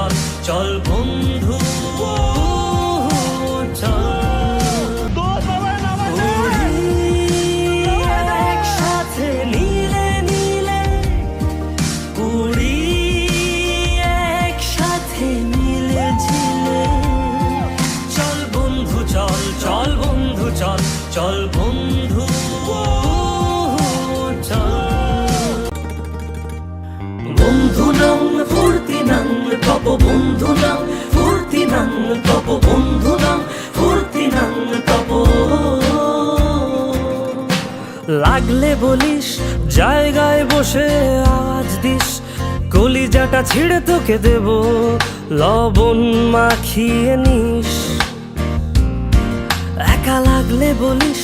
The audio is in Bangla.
চল চল বন্ধু চল একসাথে নীলে নীলে উড়ি একসাথে নীলে ঝিলে চল বন্ধু চল চল বন্ধু চল চল বন্ধু বন্ধু নাম ফুর্তি নাম তপ বন্ধু নাম ফুর্তি নাম তপ বন্ধু নাম ফুর্তি নাম তপ লাগলে বলিস জায়গায় বসে আওয়াজ দিস কলিজাটা ছিঁড়ে তোকে দেব লবণ মাখিয়ে নিস একা লাগলে বলিস